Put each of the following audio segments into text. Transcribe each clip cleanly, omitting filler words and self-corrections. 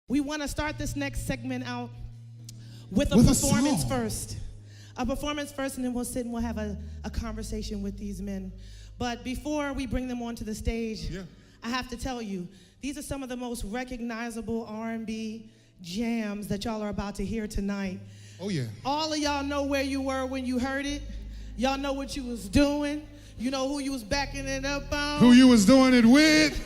We want to start this next segment out with a performance first. A performance first, and then we'll sit and we'll have a conversation with these men. But before we bring them onto the stage, I have to tell you, these are some of the most recognizable R&B jams that y'all are about to hear tonight. Oh, yeah. All of y'all know where you were when you heard it. Y'all know what you was doing. You know who you was backing it up on. Who you was doing it with.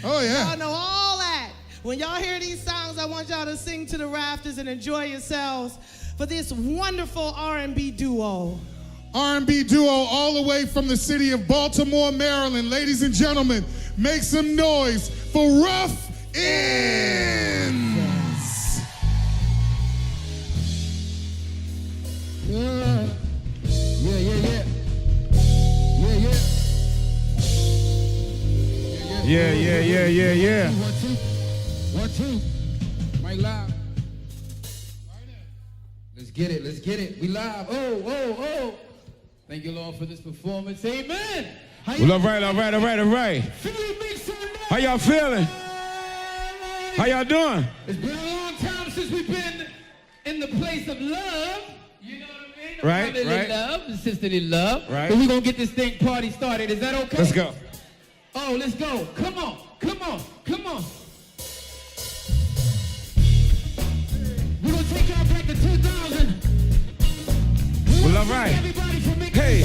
Oh, yeah. Y'all know all that. When y'all hear these songs, I want y'all to sing to the rafters and enjoy yourselves for this wonderful R&B duo. R&B duo all the way from the city of Baltimore, Maryland. Ladies and gentlemen, make some noise for RUFF ENDZ. Yeah. Yeah. 1, 2. Mic live. Let's get it. We live. Oh. Thank you, Lord, for this performance. Amen. Well, all right. How y'all feeling? How y'all doing? It's been a long time since we've been in the place of love. You know what I mean? Right. Love, sisterly love. Right. But we're going to get this thing party started. Is that okay? Let's go. Oh, let's go. Come on. We're going to take y'all back to 2000. Well, all right. Hey.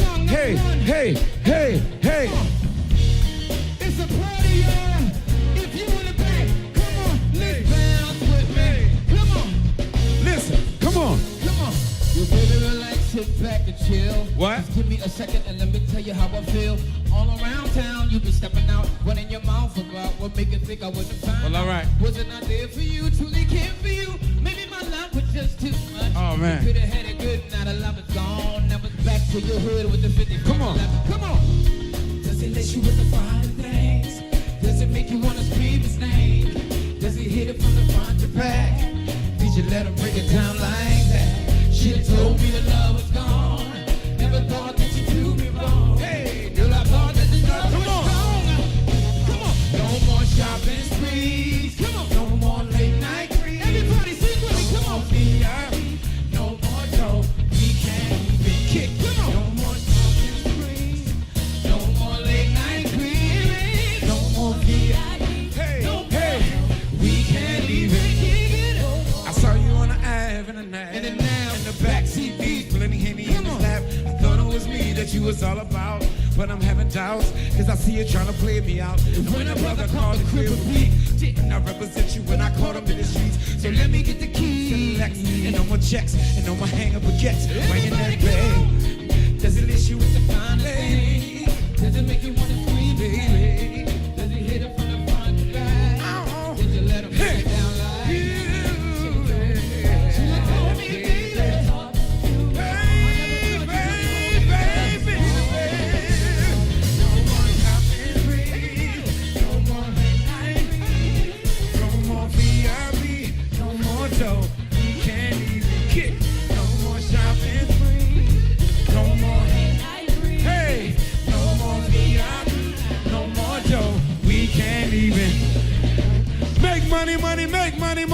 It's a party, y'all. If you in the back, come on, let's bounce with me. Come on. Listen, come on. You better relax, sit back and chill. What? Just give me a second and let me tell you how I feel. All around town, you be stepping out, running your mouth about what make you think I wouldn't find. Well, all right. Wasn't I there for you, truly cared for you? Maybe my love was just too much. Oh, man. You could've had it good, now the love is gone. Now it's back to your hood with the 50. Come on. Does it let you with the fine things? Does it make you wanna scream his name? Does he hit it from the front to back? Did you let him break it down like that? She told me the love was gone. Never thought that you do me wrong. Hey, girl, I thought that the love was strong. Come on. No more shopping sprees. Come on. No more late night creep. Everybody sing with me. Come on. No more dough. We can't even kick. Come on. No more shopping sprees. No more late night creep. No more VIP. Hey. We can't even kick it. I saw you on the Ave in the night. And then now in the backseat, beef, plenty Henny in his lap. I thought it was me that you was all about, but I'm having doubts, cause I see you trying to play me out. And when a brother called the crib weak, didn't I represent you when I caught him in the streets? So let me get the keys, and on my checks, and on my hang-up baguettes, bringing that bag. Does it list you with the finest thing? does it make you wanna scream, baby? Does he hit it from the front to back? Did you let him break it down like You, She told me, baby. baby. No more shopping free. No more night. No more VIP, no more dough, we can't even kick. No more shopping free, no more hey, no more VIP, no more dough, we can't even make money. Make money.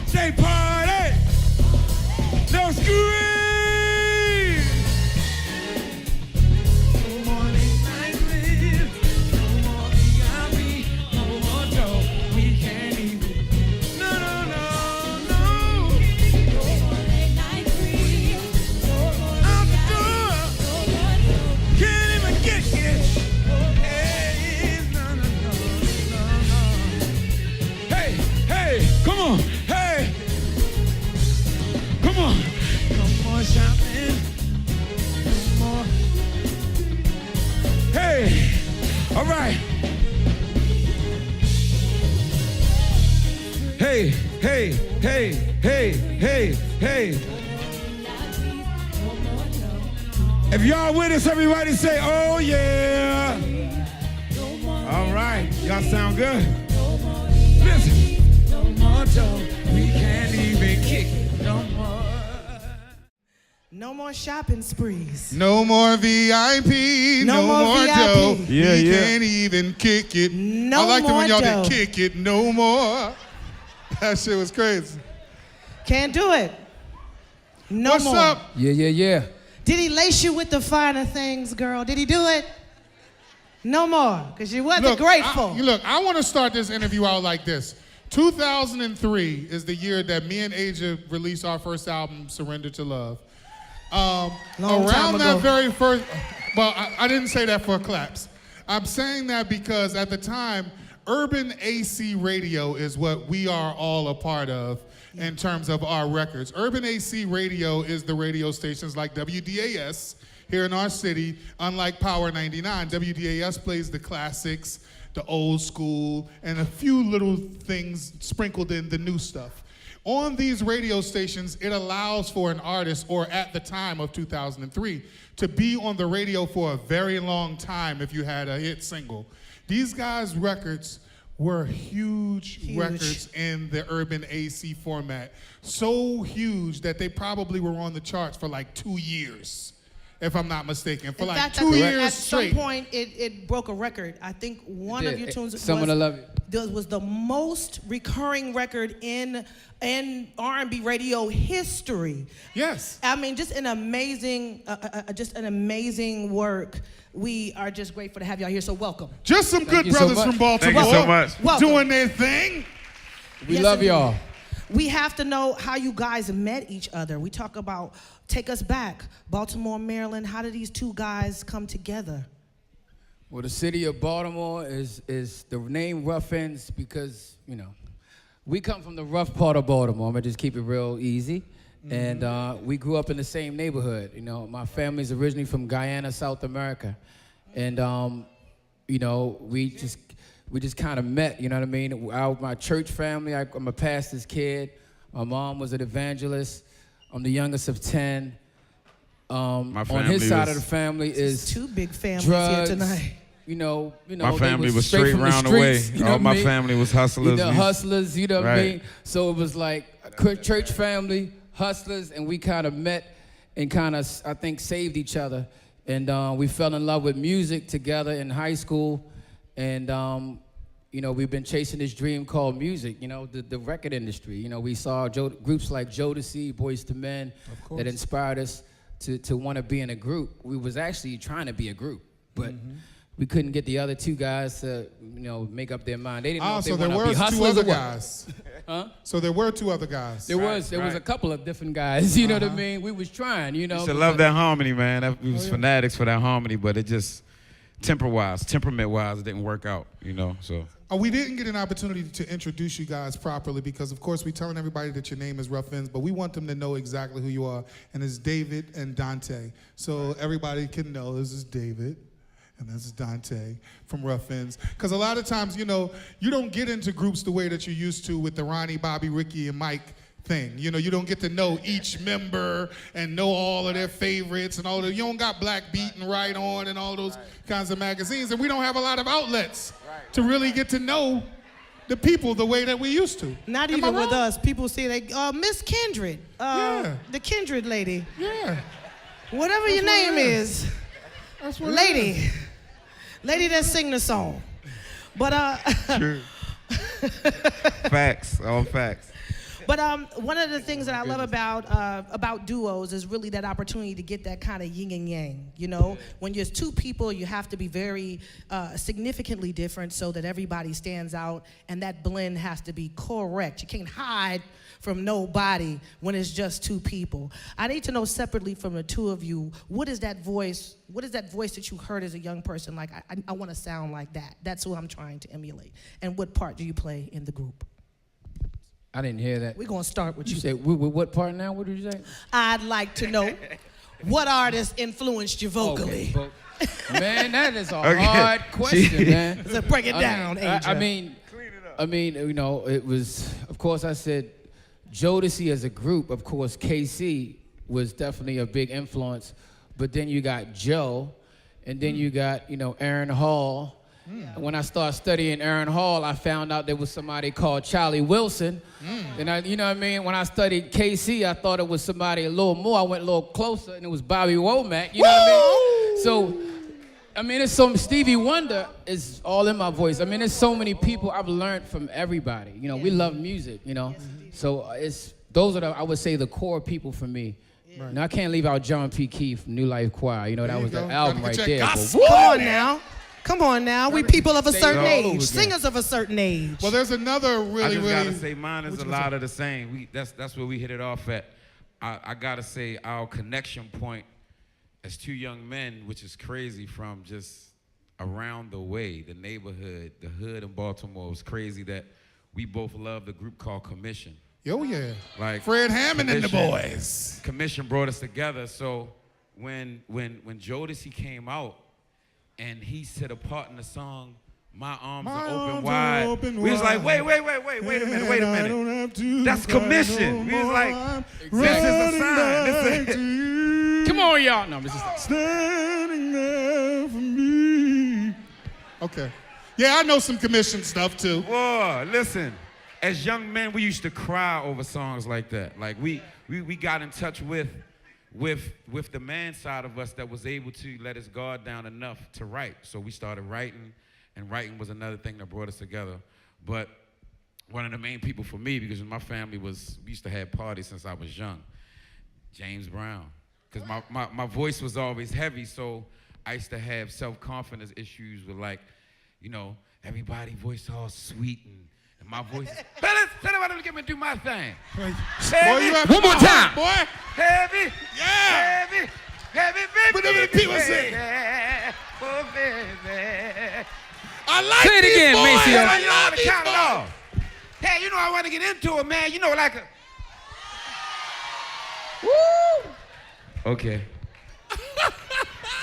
Say party. No scream. No more late night live. No more VIP. No more dough. We can't even. No. Out the door. Can't even get it. Hey, no. Hey, come on. Hey. Come on. No more shopping. No more. Hey. All right. Hey. If y'all with us, everybody say, oh yeah. All right. Y'all sound good. Listen. No more dough. We can't even kick it. no more. No more shopping sprees. No more VIP, no more VIP. dough. Yeah, we yeah. can't even kick it. No I liked it when y'all more did dough. kick it, no more. That shit was crazy. Can't do it. No What's more. up? Yeah. Did he lace you with the finer things, girl? Did he do it? No more, because you wasn't grateful. I want to start this interview out like this. 2003 is the year that me and Aja released our first album, Surrender to Love. Long Around time that ago. very first, well, I didn't say that for claps. I'm saying that because at the time, urban AC radio is what we are all a part of in terms of our records. Urban AC radio is the radio stations like WDAS here in our city, unlike Power 99. WDAS plays the classics, the old school, and a few little things sprinkled in the new stuff. On these radio stations, it allows for an artist, or at the time of 2003, to be on the radio for a very long time if you had a hit single. These guys' records were huge records in the urban AC format. So huge that they probably were on the charts for like 2 years, if I'm not mistaken. For In like fact, 2 I think years at straight. some point it broke a record. I think one of your tunes was the most recurring record in R&B radio history. Yes. I mean, just an amazing work. We are just grateful to have y'all here. So welcome. Just some good you so brothers much. from Baltimore. Thank you so much. Welcome. Doing their thing. We Yes, love indeed. y'all. We have to know how you guys met each other. We talk about, take us back, Baltimore, Maryland. How did these two guys come together? Well, the city of Baltimore is the name Rough Endzz because, you know, we come from the rough part of Baltimore. I'm gonna just keep it real easy. And we grew up in the same neighborhood. You know, my family's originally from Guyana, South America. And, you know, we just kind of met, you know what I mean? My church family, I'm a pastor's kid. My mom was an evangelist. I'm the youngest of 10. On his side of the family is Two big families drugs, here tonight. You know, My they family was straight straight from round the the way. streets, you know All what my I mean? family was hustlers. You know, We- hustlers, you know what I Right. mean? So it was like a church family, hustlers, and we kind of met and kind of, I think, saved each other. And we fell in love with music together in high school. And, you know, we've been chasing this dream called music, you know, the record industry. You know, we saw groups like Jodeci, Boyz II Men, that inspired us to want to be in a group. We was actually trying to be a group, but we couldn't get the other two guys to, you know, make up their mind. They didn't know if they So there want to were be two hustlers other or what. guys. Huh? So there were two other guys. There was a couple of different guys, you know what I mean? We was trying, you know. Used to love that harmony, man. We was fanatics for that harmony, but it just, temperament-wise, it didn't work out, you know, so. We didn't get an opportunity to introduce you guys properly because, of course, we're telling everybody that your name is Rough Endzz, but we want them to know exactly who you are, and it's David and Dante. So everybody can know this is David, and this is Dante from Rough Endzz. Because a lot of times, you know, you don't get into groups the way that you used to with the Ronnie, Bobby, Ricky, and Mike thing. You know, you don't get to know each member and know all of their favorites and all the, you don't got Black Beat and Right On and all those kinds of magazines, and we don't have a lot of outlets to really get to know the people the way that we used to. Not Am I even with wrong? us. People say, like, Miss Kindred, Yeah. the Kindred lady, Yeah. whatever your what it name is, That's what it lady, lady that sing the song. But True. Facts, all facts. But one of the things that I love about duos is really that opportunity to get that kind of yin and yang. You know, when there's two people, you have to be very significantly different so that everybody stands out, and that blend has to be correct. You can't hide from nobody when it's just two people. I need to know separately from the two of you, what is that voice? What is that voice that you heard as a young person? Like, I want to sound like that. That's who I'm trying to emulate. And what part do you play in the group? I didn't hear that. We're going to start with you. You said, what part now? What did you say? I'd like to know what artist influenced you vocally. Okay, man, that is a hard question, man. So break it down, I mean, you know, it was, of course, I said Jodeci as a group, of course, KC was definitely a big influence, but then you got Joe, and then you got, you know, Aaron Hall, When I started studying Aaron Hall, I found out there was somebody called Charlie Wilson. And you know what I mean? When I studied KC, I thought it was somebody a little more. I went a little closer, and it was Bobby Womack. You know what I mean? So, I mean, it's so Stevie Wonder is all in my voice. I mean, there's so many people I've learned from everybody. You know, we love music. You know, so those are I would say the core people for me. Right. Now I can't leave out John P. Keith from New Life Choir. You know, that was the album right there. Come on now. Come on now. We people of a certain age. Singers of a certain age. Well, there's another really, I just gotta say mine is a lot of the same. That's where we hit it off at. I gotta say our connection point as two young men, which is crazy from just around the way, the neighborhood, the hood in Baltimore, was crazy that we both loved a group called Commission. Oh yeah. Like Fred Hammond and the boys. Commission brought us together. So when Jodeci came out and he said a part in the song, My Arms Are Open Wide, we was like, wait a minute. That's Commission. We was like, this is a sign. Come on, y'all. No, this is Standing there for me. Okay. Yeah, I know some Commission stuff too. Whoa, listen. As young men, we used to cry over songs like that. Like we got in touch with the man side of us that was able to let his guard down enough to write. So we started writing, and writing was another thing that brought us together. But one of the main people for me, because my family we used to have parties since I was young, James Brown. Because my voice was always heavy, so I used to have self-confidence issues with, like, you know, everybody voice all sweet and my voice. Fellas, tell them to get me do my thing. Boy, one more time, boy. Heavy. Yeah. Heavy. But then the people sing. Oh, baby. I like Say it these again, boys. Maceo. I You know how love to these count it boys. off. Hey, you know I want to get into it, man. You know, like a. Woo. Okay.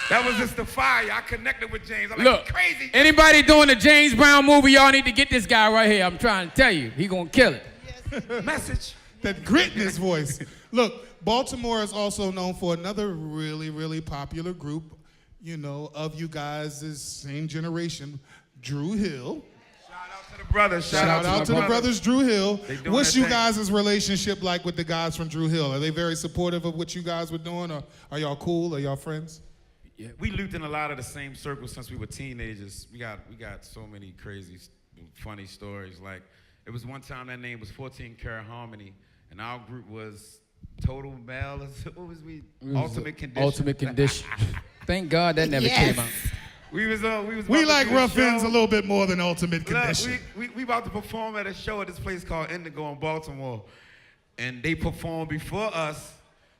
That was just the fire. I connected with James. I'm like, Look, crazy. anybody doing the James Brown movie, y'all need to get this guy right here. I'm trying to tell you, he gonna kill it. Message. That grit in his voice. Look, Baltimore is also known for another really, really popular group, you know, of you guys, this same generation, Drew Hill. Shout out to the brothers. Shout out to the brothers Drew Hill. What's their you thing. guys' relationship like with the guys from Drew Hill? Are they very supportive of what you guys were doing, or are y'all cool? Are y'all friends? Yeah, we looped in a lot of the same circles since we were teenagers. We got so many crazy, funny stories. Like, it was one time that name was 14 Karat Harmony, and our group was Total Male. What was we? Ultimate Condition. Ultimate Condition. Thank God that never came out. We We like Rough Ends a little bit more than Ultimate Condition. Look, we about to perform at a show at this place called Indigo in Baltimore, and they performed before us.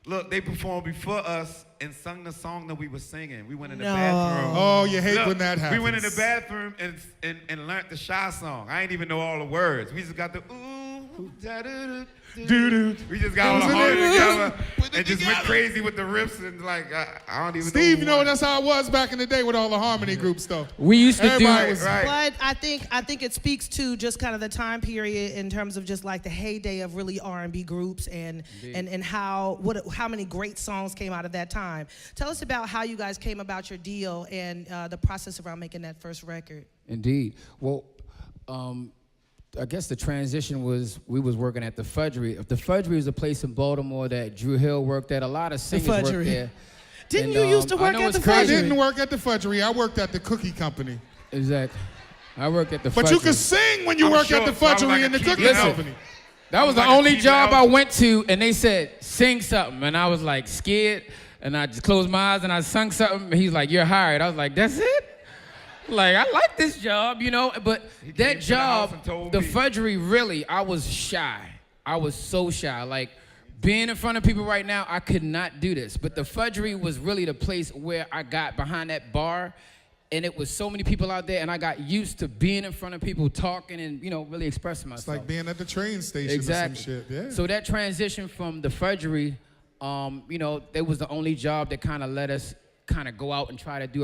Look, they performed before us and sung the song that we were singing. We went in the bathroom. Oh, you hate Look, when that happens. We went in the bathroom and learned the Shy song. I ain't even know all the words. We just got the ooh, da-da-da. Doo-doo. We just got all the harmony together and just went crazy with the riffs and like I don't even know. Steve, you know that's how it was back in the day with all the harmony group stuff. We used to Everybody do was- right. But I think it speaks to just kind of the time period in terms of just like the heyday of really R&B groups and how many great songs came out of that time. Tell us about how you guys came about your deal and the process around making that first record. Indeed. Well, I guess the transition was we was working at the Fudgery. The Fudgery is a place in Baltimore that Drew Hill worked at. A lot of singers worked Fudgery. there. Didn't And, you used to I work know at it's the crazy. I Fudgery? didn't work at the Fudgery. I worked at the cookie company. Exactly. I worked at the But Fudgery. you could sing when you I'm work sure at the it sounded Fudgery like and a the key cookie to help. company. That was the like a only TV job I outfit. went to, and they said, sing something. And I was like scared, and I just closed my eyes and I sung something. And he's like, you're hired. I was like, that's it? Like, I like this job, you know? But He came that to the house job, and told the me. Fudgery, really, I was shy. I was so shy. Like, being in front of people right now, I could not do this. But the Fudgery was really the place where I got behind that bar, and it was so many people out there, and I got used to being in front of people, talking and, you know, really expressing myself. It's like being at the train station Exactly. or some shit. Yeah. So that transition from the Fudgery, you know, it was the only job that kind of let us kind of go out and try to do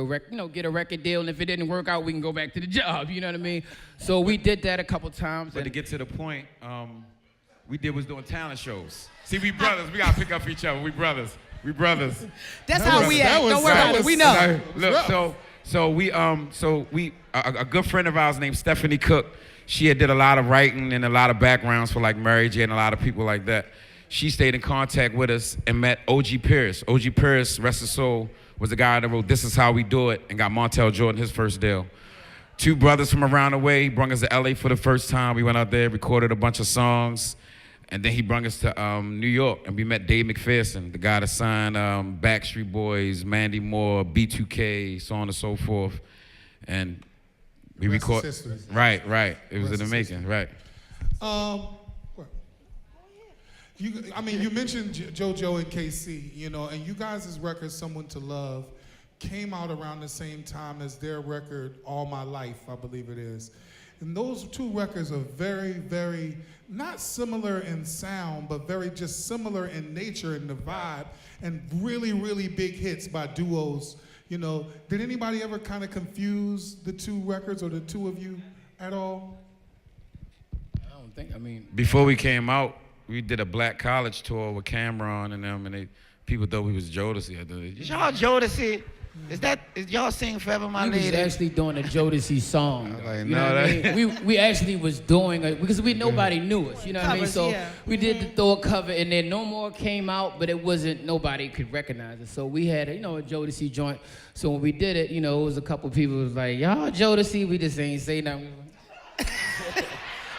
get a record deal. And if it didn't work out, we can go back to the job. You know what I mean? So we did that a couple times. But to And get to the point, we was doing talent shows. See, we brothers. We gotta pick up each other. We brothers. That's how we act. Don't worry about it. We know. Look, A good friend of ours named Stephanie Cook, she had did a lot of writing and a lot of backgrounds for like Mary J and a lot of people like that. She stayed in contact with us and met O.G. Pierce. O.G. Pierce, rest his soul, was the guy that wrote This Is How We Do It and got Montel Jordan his first deal. Two brothers from around the way. He brought us to LA for the first time. We went out there, recorded a bunch of songs, and then he brought us to New York, and we met Dave McPherson, the guy that signed Backstreet Boys, Mandy Moore, B2K, so on and so forth. And we recorded. Right. It was in the making, right. You mentioned JoJo and KC, you know, and you guys' record, Someone to Love, came out around the same time as their record, All My Life, I believe it is. And those two records are very, very, not similar in sound, but very just similar in nature and the vibe, and really, really big hits by duos. You know, did anybody ever kind of confuse the two records or the two of you at all? I don't think, Before we came out, we did a black college tour with Cameron and them, and people thought we was Jodeci. Is y'all Jodeci? Is y'all sing Forever My Lady? We was actually doing a Jodeci song. Like, You know what I mean? We actually was doing it because nobody knew us. You know what I mean? Covers, So yeah. we did the Thor cover, and then No More came out, but it wasn't, nobody could recognize it. So we had a Jodeci joint. So when we did it, it was a couple people was like, y'all Jodeci? We just ain't say nothing.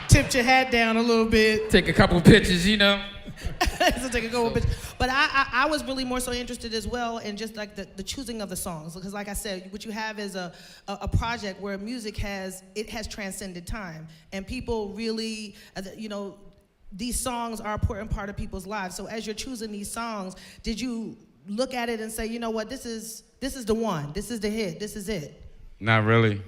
Tipped your hat down a little bit. Take a couple pictures, So take a go with bitch. But I was really more so interested as well in just like the choosing of the songs, because like I said, what you have is a project where music has transcended time, and people really, these songs are an important part of people's lives. So as you're choosing these songs, did you look at it and say, you know what, this is the one, this is the hit, this is it? Not really.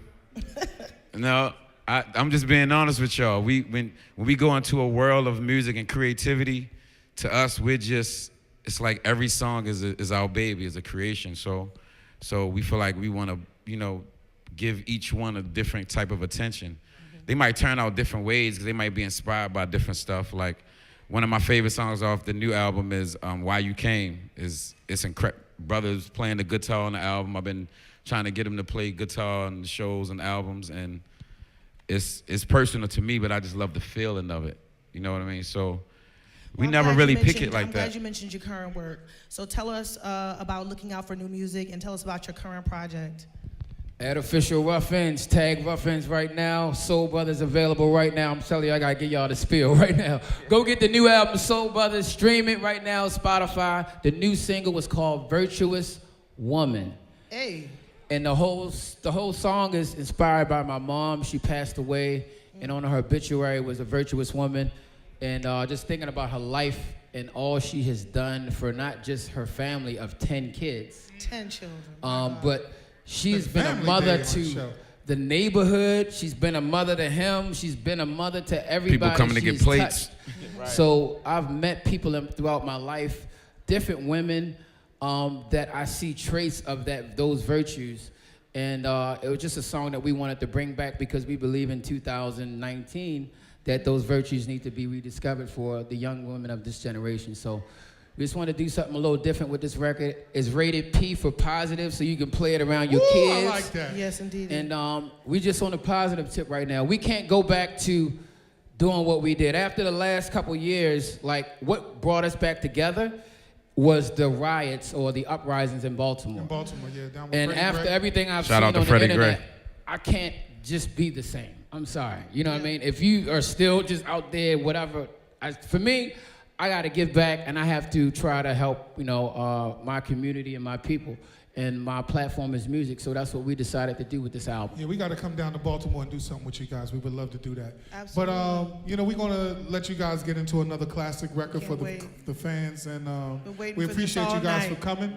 No. I'm just being honest with y'all. When we go into a world of music and creativity, to us, it's like every song is our baby, is a creation. So we feel like we want to, give each one a different type of attention. Mm-hmm. They might turn out different ways because they might be inspired by different stuff. Like one of my favorite songs off the new album is Why You Came. It's incredible. Brothers playing the guitar on the album. I've been trying to get them to play guitar on the shows and albums, and it's personal to me, but I just love the feeling of it. You know what I mean? So we never really pick it like I'm that. glad you mentioned your current work. So tell us about looking out for new music, and tell us about your current project. At official Rough Ends, tag Rough Ends right now. Soul Brothers available right now. I'm telling you, I gotta give y'all the spiel right now. Go get the new album, Soul Brothers. Stream it right now, Spotify. The new single was called Virtuous Woman. Hey. And the whole song is inspired by my mom. She passed away, and on her obituary was a virtuous woman. And just thinking about her life and all she has done for not just her family of 10 kids. 10 children. But she's been a mother to the neighborhood. She's been a mother to him. She's been a mother to everybody. People coming to get plates. Right. So I've met people throughout my life, different women, that I see traits of those virtues. And it was just a song that we wanted to bring back because we believe in 2019 that those virtues need to be rediscovered for the young women of this generation. So we just want to do something a little different with this record. It's rated P for positive, so you can play it around your kids. I like that. Yes, indeed. And we just on a positive tip right now. We can't go back to doing what we did. After the last couple years, like what brought us back together was the riots or the uprisings in Baltimore. In Baltimore, yeah. Down with And Freddie after Gray. everything I've Shout seen out to on Freddie the internet, Gray. I can't just be the same. I'm sorry. You know what I mean? If you are still just out there, whatever, for me, I got to give back, and I have to try to help, my community and my people. And my platform is music, so that's what we decided to do with this album. Yeah, we got to come down to Baltimore and do something with you guys. We would love to do that. Absolutely. But, we're going to let you guys get into another classic record for Can't wait. the fans. And Been waiting we for this appreciate all you guys night. for coming,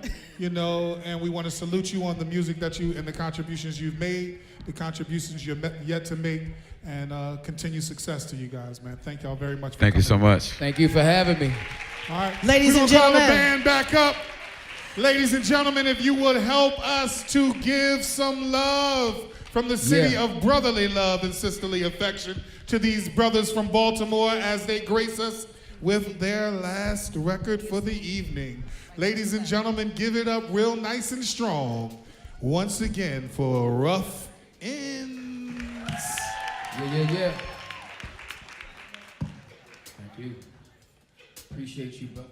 and we want to salute you on the music that you and the contributions you've made, the contributions you're yet to make, and continued success to you guys, man. Thank y'all very much for Thank you coming. so much. Thank you for having me. All right. Ladies We're and gonna call the gentlemen. band back up. Ladies and gentlemen, if you would help us to give some love from the city of brotherly love and sisterly affection to these brothers from Baltimore as they grace us with their last record for the evening. Ladies and gentlemen, give it up real nice and strong once again for Rough Ends. Yeah. Thank you. Appreciate you, bro.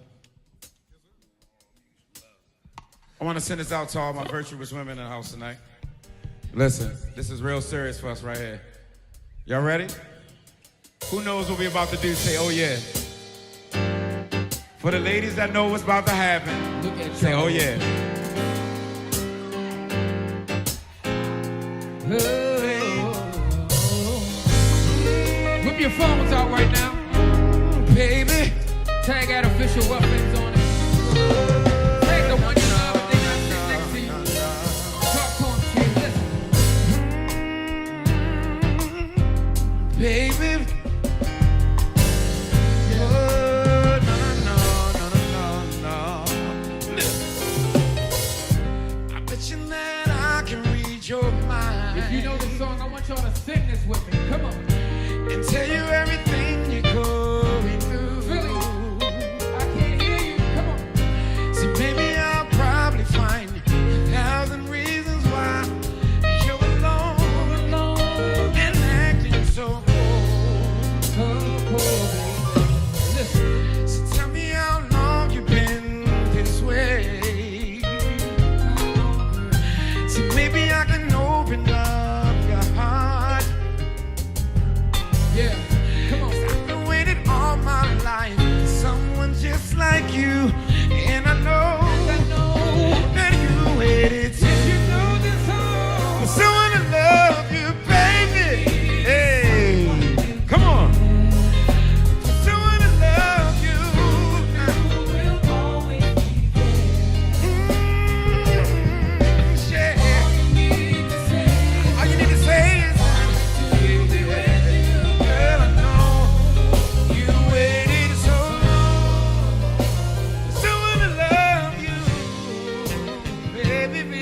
I want to send this out to all my virtuous women in the house tonight. Listen, this is real serious for us right here. Y'all ready? Who knows what we're about to do? Say, oh yeah. For the ladies that know what's about to happen, Look at say, y'all. oh yeah. Whip your phones out right now. Baby. Tag that official Rough Ends on it. Tag the one you love and they not sit next to you. Talk to them, kid. Listen. Baby. Oh, no. Listen. I bet you that I can read your mind. If you know the song, I want y'all to sing this with me. Come on. And tell you everything you're going through. Philly, I can't hear you. Come on. See, maybe I'll probably find 1,000 reasons why you're alone and acting so cold. Listen. So tell me how long you've been this way. See, maybe I can open up your heart. Yeah. Come on. I've been waiting all my life for someone just like you. And I know that you waited too. You know this song. For someone to love you, baby. Hey, come on. For someone to love you. Yeah. All you need to say is, girl, I know you waited so long for someone to love you, baby.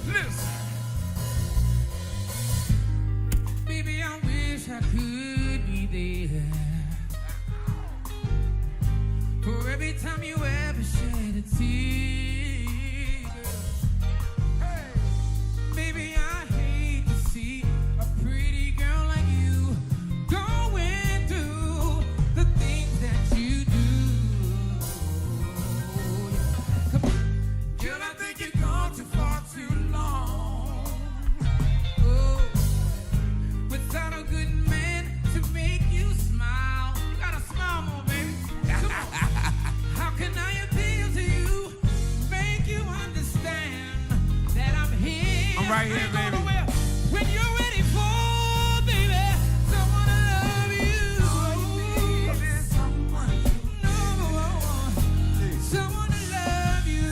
Listen. Baby, I wish I could be there. For every time you ever shed a tear. Hey. Baby, I hate to see a pretty girl like you going through the things that you do. Come on. Girl, I think you've gone too far too long. Oh. Without a good man to make you smile. You gotta smile more, baby. Come on. How can I appeal to you? Make you understand that I'm here. I'm right here, I ain't going baby. nowhere. When you're ready for, baby, someone to love you. Someone to love you.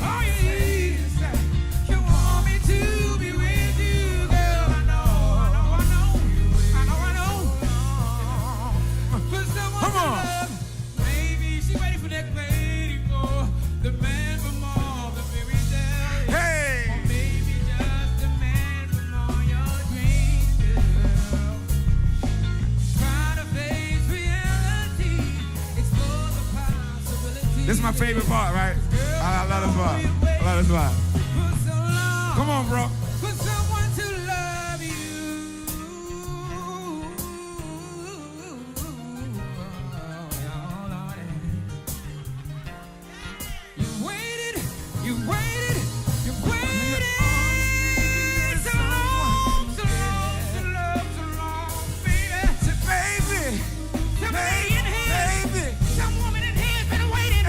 All you need is that you want me to be with you, girl. I know. For someone Come to on. love, maybe she ready for that lady for the man from all the fairy tales. Hey. Or maybe just the man from all your dreams, girl. Try to face reality, explore the possibilities. This is my favorite part, right? I love this part. I love this part. For so long. Come on, bro. For someone to love you. You waited so long, baby. Baby. Somebody in here, some woman in here has been waiting.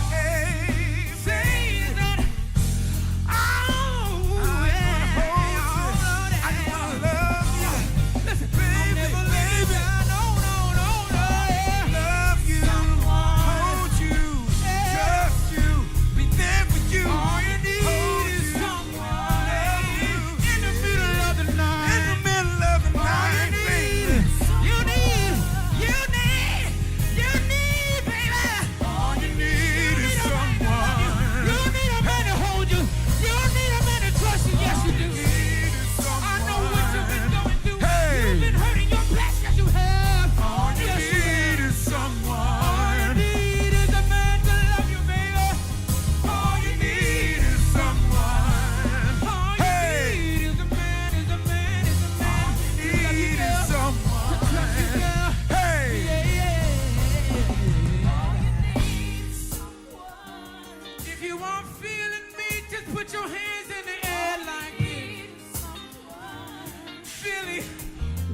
Baby, saying that I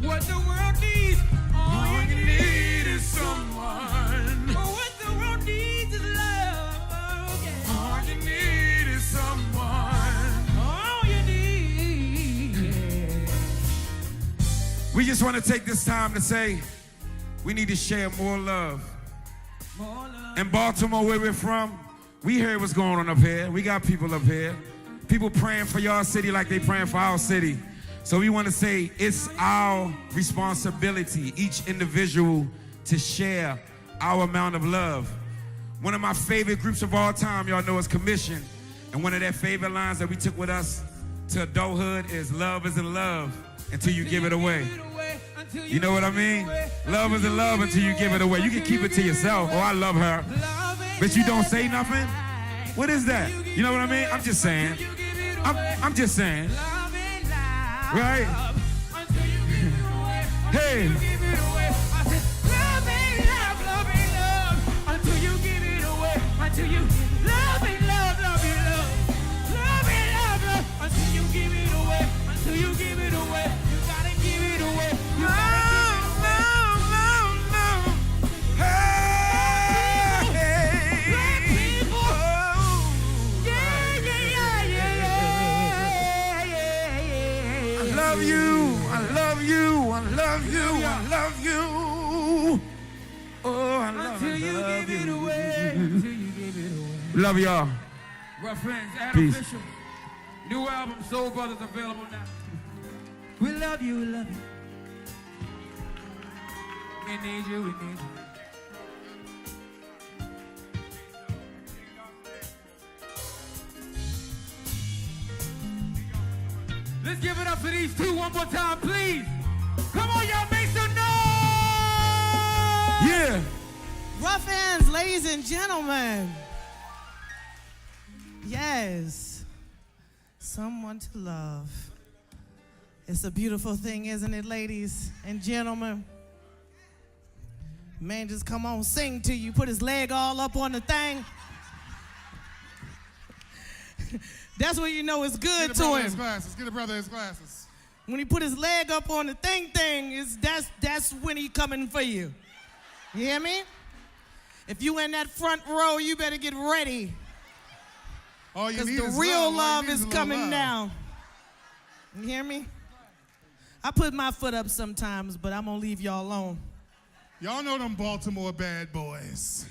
What the world needs, All you need is someone. what the world needs is love. Yeah. All you need is someone. All you need. Yeah. We just want to take this time to say we need to share more love. More love. In Baltimore, where we're from, we heard what's going on up here. We got people up here. People praying for your city like they praying for our city. So we want to say it's our responsibility, each individual, to share our amount of love. One of my favorite groups of all time, y'all know, is Commission. And one of their favorite lines that we took with us to adulthood is love isn't love until you give it away. You know what I mean? Love isn't love until you give it away. You can keep it to yourself. Oh, I love her. But you don't say nothing? What is that? You know what I mean? I'm just saying. I'm just saying. Right? Hey. Until you give it away. Until you love it, love, love it, love. Love it, love, love. Until you give it away. Until you give it away. You gotta give it away. You gotta Love you, I love you, I love you, I love you. Oh, I love until you give it away. Until you give it away. Love y'all. Rough Ends, Peace. Official. New album, Soul Brothers, available now. We love you, we love you. We need you, we need you. Let's give it up for these two one more time, please. Come on, y'all, make some noise! Yeah. Rough Ends, ladies and gentlemen. Yes. Someone to love. It's a beautiful thing, isn't it, ladies and gentlemen? Man, just come on, sing to you, put his leg all up on the thing. That's when you know it's good to him. Get a brother his glasses. When he put his leg up on the thing, that's when he coming for you. You hear me? If you in that front row, you better get ready. All you Because need the is real love. All you love need is a little coming love. now. You hear me? I put my foot up sometimes, but I'm going to leave y'all alone. Y'all know them Baltimore bad boys.